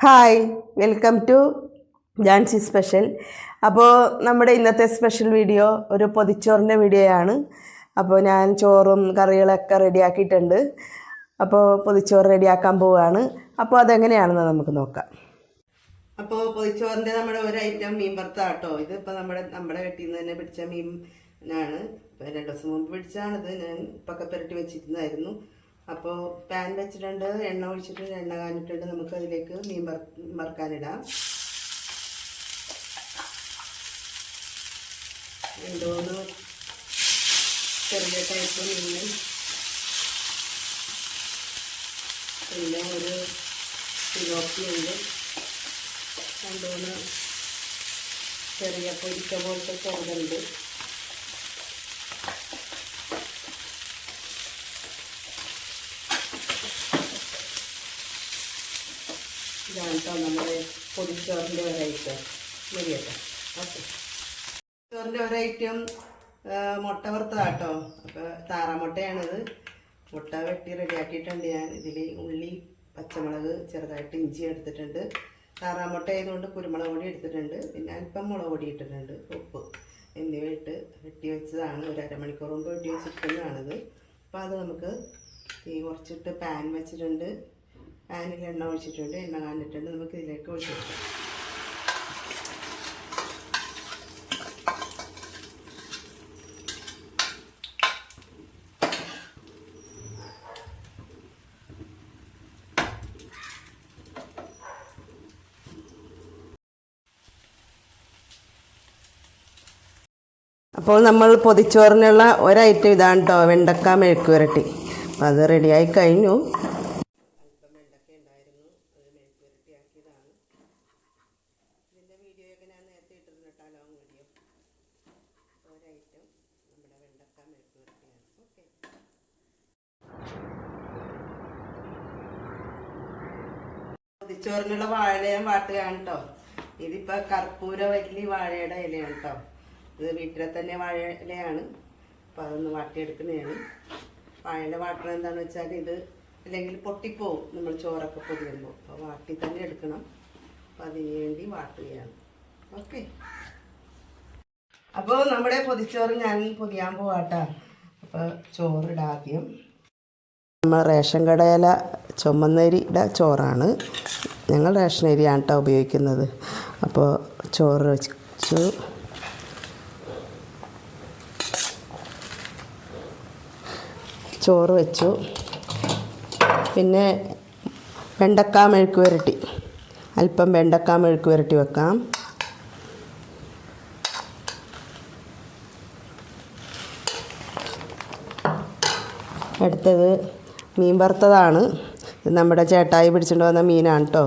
Hi, welcome to Jancy special. അപ്പോൾ നമ്മുടെ ഇന്നത്തെ സ്പെഷ്യൽ വീഡിയോ ഒരു പൊതിച്ചോറിൻ്റെ വീഡിയോയാണ്. അപ്പോൾ ഞാൻ ചോറും കറികളൊക്കെ റെഡിയാക്കിയിട്ടുണ്ട്. അപ്പോൾ പൊതിച്ചോറ് റെഡിയാക്കാൻ പോവുകയാണ്. അപ്പോൾ അതെങ്ങനെയാണെന്ന് നമുക്ക് നോക്കാം. അപ്പോൾ പൊതിച്ചോറിൻ്റെ നമ്മുടെ ഒരു ഐറ്റം മീൻ വറുത്താട്ടോ. ഇതിപ്പോൾ നമ്മുടെ വീട്ടിൽ നിന്ന് തന്നെ പിടിച്ച മീനാണ്. ഇപ്പോൾ 2 ദിവസം മുമ്പ് പിടിച്ചാണിത്. ഞാൻ ഇപ്പൊക്കെ പുരട്ടി വെച്ചിരുന്നായിരുന്നു. അപ്പോൾ പാൻ വെച്ചിട്ടുണ്ട്, എണ്ണ ഒഴിച്ചിട്ടുണ്ട്, എണ്ണ കാഞ്ഞിട്ടുണ്ട്. നമുക്ക് അതിലേക്ക് മീൻ വറുക്കാനിടാം. 2-3 ചെറിയ ടൈപ്പ് മീൻ, പിന്നെ ഒരു തിലോപ്പിയുണ്ട്, 2-3 ചെറിയ പൊരിക്ക പോലത്തെ ചെറുതുണ്ട്. ഇതാണ് കേട്ടോ നമ്മുടെ പൊതിച്ചോറിൻ്റെ ഒരൈറ്റം. മതിയട്ടോ. ഓക്കെ, ചോറിൻ്റെ ഒരൈറ്റം മുട്ട വറുത്തതാട്ടോ. അപ്പോൾ താറാമുട്ടയാണിത്. മുട്ട വെട്ടി റെഡിയാക്കിയിട്ടുണ്ട് ഞാൻ. ഇതിൽ ഉള്ളി, പച്ചമുളക്, ചെറുതായിട്ട് ഇഞ്ചി എടുത്തിട്ടുണ്ട്. താറാമുട്ട ആയതുകൊണ്ട് കുരുമുളക് പൊടി എടുത്തിട്ടുണ്ട്. പിന്നെ അല്പം മുളക് പൊടി ഇട്ടിട്ടുണ്ട്, ഉപ്പ് എന്നിവ ഇട്ട് വെട്ടി വെച്ചതാണ്. ഒരു അരമണിക്കൂർ മുമ്പ് വെട്ടി വെച്ചിരിക്കുന്നതാണിത്. അപ്പോൾ അത് നമുക്ക് തീ കുറച്ചിട്ട് പാൻ വെച്ചിട്ടുണ്ട്. പാനിൽ എണ്ണ ഒഴിച്ചിട്ടുണ്ട്, എണ്ണ കാഞ്ഞിട്ടുണ്ട്. നമുക്ക് ഇതിലേക്ക് ഒഴിച്ചു കൊടുക്കാം. അപ്പോൾ നമ്മൾ പൊതിച്ചോറിനുള്ള ഒരൈറ്റം ഇതാണ് കേട്ടോ, വെണ്ടക്ക മെഴുക്ക് പുരട്ടി. അപ്പോൾ അത് റെഡിയായി കഴിഞ്ഞു. അല്പം വെണ്ടക്ക ഉണ്ടായിരുന്നു, അത് മെഴുക്ക് പുരട്ടിയാക്കിയതാണ്. ഇതിൻ്റെ വീഡിയോയൊക്കെ ഞാൻ നേരത്തെ ഇട്ടിരുന്നിട്ട് ലോങ് വീഡിയോ. ഒരൈറ്റം നമ്മുടെ വെണ്ടക്ക മെഴുക്ക് പുരട്ടിയാണ്. ഓക്കെ, പൊതിച്ചോറിനുള്ള വാഴയില വാട്ടുകയാണ് കേട്ടോ. ഇതിപ്പോൾ കർപ്പൂര വല്ലി വാഴയുടെ ഇലയാണ് കേട്ടോ. ഇത് വീട്ടിലെ തന്നെ വാഴയിലയാണ്. അപ്പോൾ അതൊന്ന് വാട്ടിയെടുക്കുന്നതാണ്. വാഴയില വാട്ടണം എന്താണെന്ന് വെച്ചാൽ ഇത് അല്ലെങ്കിൽ പൊട്ടിപ്പോവും നമ്മൾ ചോറൊക്കെ പൊതിയുമ്പോൾ. അപ്പോൾ വാട്ടി തന്നെ എടുക്കണം. അപ്പോൾ അതിന് വേണ്ടി വാട്ടുകയാണ്. ഓക്കെ, അപ്പോൾ നമ്മുടെ പൊതിച്ചോറ് ഞാൻ പൊതിയാൻ പോവാട്ടോ. അപ്പോൾ ചോറിടാം ആദ്യം. നമ്മൾ റേഷൻ കടയില ചുമന്നരിയുടെ ചോറാണ്. ഞങ്ങൾ റേഷൻ അരിയാണ് കേട്ടോ ഉപയോഗിക്കുന്നത്. അപ്പോൾ ചോറ് വെച്ചു. ചോറ് വെച്ചു. പിന്നെ വെണ്ടക്ക മെഴുക്ക് പുരട്ടി, അല്പം വെണ്ടക്ക മെഴുക്ക് പുരട്ടി വെക്കാം. അടുത്തത് മീൻ വറുത്തതാണ്. ഇത് നമ്മുടെ ചേട്ടായി പിടിച്ചുകൊണ്ട് വന്ന മീനാണ് കേട്ടോ.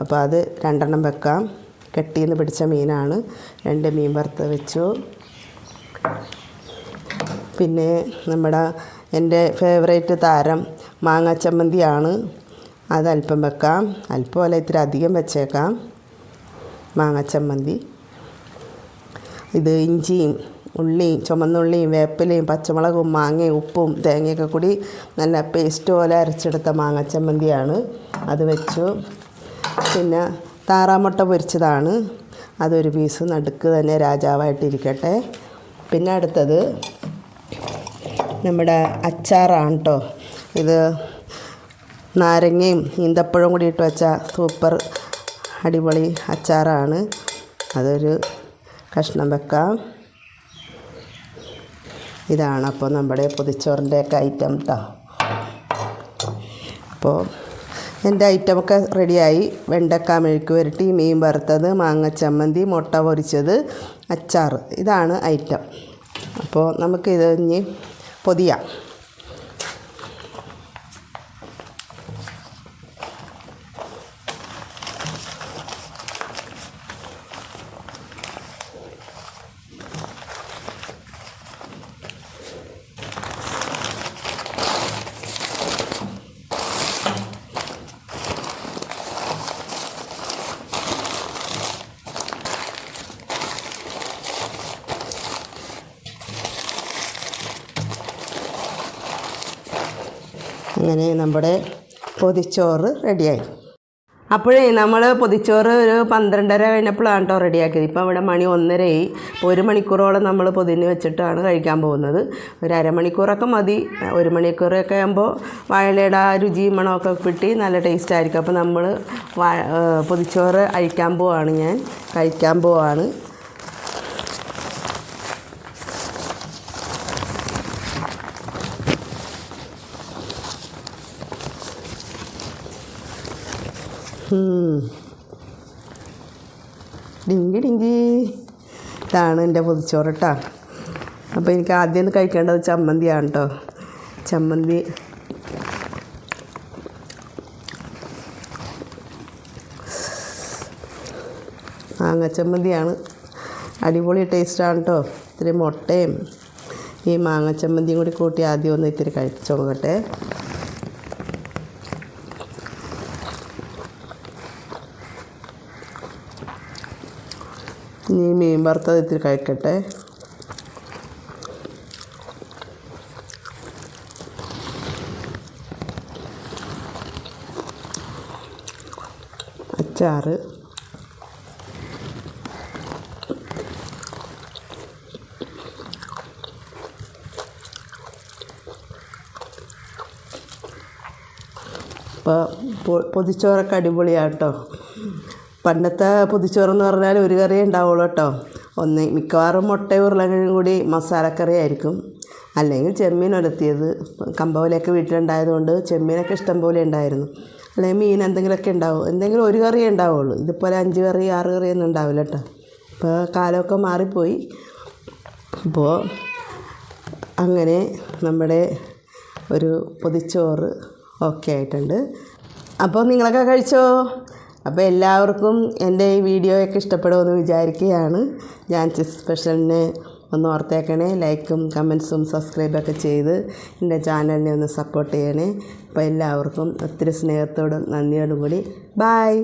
അപ്പോൾ അത് 2 എണ്ണം വെക്കാം. കെട്ടിയിൽ നിന്ന് പിടിച്ച മീനാണ്. 2 മീൻ വറുത്ത് വെച്ചു. പിന്നെ എൻ്റെ ഫേവറേറ്റ് താരം മാങ്ങ ചമ്മന്തിയാണ്. അതല്പം വെക്കാം. അല്പമല്ല, ഇത്തിരി അധികം വെച്ചേക്കാം. മാങ്ങ ചമ്മന്തി. ഇത് ഇഞ്ചിയും ഉള്ളിയും ചുമന്നുള്ളിയും വേപ്പിലയും പച്ചമുളകും മാങ്ങയും ഉപ്പും തേങ്ങയൊക്കെ കൂടി നല്ല പേസ്റ്റ് പോലെ അരച്ചെടുത്ത മാങ്ങ ചമ്മന്തിയാണ്. അത് വെച്ചു. പിന്നെ താറാമുട്ട പൊരിച്ചതാണ്. അതൊരു പീസ് നടുക്ക് തന്നെ രാജാവായിട്ടിരിക്കട്ടെ. പിന്നെ അടുത്തത് നമ്മുടെ അച്ചാറാണ് കേട്ടോ. ഇത് നാരങ്ങയും ഈന്തപ്പഴവും കൂടി ഇട്ട് വെച്ച സൂപ്പർ അടിപൊളി അച്ചാറാണ്. അതൊരു കഷ്ണം വെക്കാം. ഇതാണ് അപ്പോൾ നമ്മുടെ പൊതിച്ചോറിൻ്റെയൊക്കെ ഐറ്റം കേട്ടോ. അപ്പോൾ എൻ്റെ ഐറ്റമൊക്കെ റെഡിയായി. വെണ്ടക്ക മെഴുക്ക് പുരട്ടി, മീൻ വറുത്തത്, മാങ്ങ ചമ്മന്തി, മുട്ട പൊരിച്ചത്, അച്ചാർ. ഇതാണ് ഐറ്റം. അപ്പോൾ നമുക്കിത് ഇനി പൊതിയാം. അങ്ങനെ നമ്മുടെ പൊതിച്ചോറ് റെഡിയായി. അപ്പോഴേ നമ്മൾ പൊതിച്ചോറ് ഒരു 12:30 കഴിഞ്ഞപ്പോഴാണ് കേട്ടോ റെഡിയാക്കിയത്. ഇപ്പം ഇവിടെ മണി 1:30 ഇപ്പോൾ 1 മണിക്കൂറോളം നമ്മൾ പൊതിഞ്ഞ് വെച്ചിട്ടാണ് കഴിക്കാൻ പോകുന്നത്. ഒരു അരമണിക്കൂറൊക്കെ മതി. 1 മണിക്കൂറൊക്കെ ആകുമ്പോൾ വാഴയുടെ ആ രുചി മണമൊക്കെ കിട്ടി നല്ല ടേസ്റ്റ് ആയിരിക്കും. അപ്പോൾ നമ്മൾ പൊതിച്ചോറ് കഴിക്കാൻ പോവാണ്. ഡിങ്കി ഡിങ്കി, ഇതാണ് എൻ്റെ പൊതിച്ചോറ് കേട്ടോ. അപ്പോൾ എനിക്ക് ആദ്യം കഴിക്കേണ്ടത് ചമ്മന്തിയാണ് കേട്ടോ. ചമ്മന്തി മാങ്ങച്ചമ്മന്തിയാണ്, അടിപൊളി ടേസ്റ്റാണ് കേട്ടോ. ഇത്തിരി മുട്ടയും ഈ മാങ്ങച്ചമ്മന്തിയും കൂടി കൂട്ടി ആദ്യം ഒന്ന് ഇത്തിരി കഴിച്ചു നോക്കട്ടെ. ഇനി മീൻ വറുത്തത് ഇത്തിരി കഴിക്കട്ടെ. അച്ചാറ്, ഇപ്പോൾ പൊതിച്ചോറൊക്കെ അടിപൊളിയാണ് കേട്ടോ. പണ്ടത്തെ പൊതിച്ചോറെന്ന് പറഞ്ഞാൽ ഒരു കറിയേ ഉണ്ടാവുള്ളൂ കേട്ടോ. മിക്കവാറും മുട്ടയും ഉരുളക്കിഴങ്ങും കൂടി മസാലക്കറി ആയിരിക്കും, അല്ലെങ്കിൽ ചെമ്മീൻ ഉലർത്തിയത്. കമ്പവലയൊക്കെ വീട്ടിലുണ്ടായതുകൊണ്ട് ചെമ്മീനൊക്കെ ഇഷ്ടം പോലെ ഉണ്ടായിരുന്നു. അല്ലെങ്കിൽ മീൻ എന്തെങ്കിലുമൊക്കെ ഉണ്ടാവും, എന്തെങ്കിലും ഒരു കറിയേ ഉണ്ടാവുള്ളൂ. ഇതുപോലെ 5 കറി 6 കറിയൊന്നും ഉണ്ടാവില്ല കേട്ടോ. ഇപ്പോൾ കാലമൊക്കെ മാറിപ്പോയി. അപ്പോൾ അങ്ങനെ നമ്മുടെ ഒരു പൊതിച്ചോറ് ഓക്കെ ആയിട്ടുണ്ട്. അപ്പോൾ നിങ്ങളൊക്കെ കഴിച്ചോ? അപ്പോൾ എല്ലാവർക്കും എൻ്റെ ഈ വീഡിയോയൊക്കെ ഇഷ്ടപ്പെടുമെന്ന് വിചാരിക്കുകയാണ്. ജാൻസി സ്പെഷ്യലിനെ ഒന്ന് ഓർത്തേക്കണേ. ലൈക്കും കമൻസും സബ്സ്ക്രൈബൊക്കെ ചെയ്ത് എൻ്റെ ചാനലിനെ ഒന്ന് സപ്പോർട്ട് ചെയ്യണേ. അപ്പോൾ എല്ലാവർക്കും ഒത്തിരി സ്നേഹത്തോടും നന്ദിയോടും കൂടി ബായ്.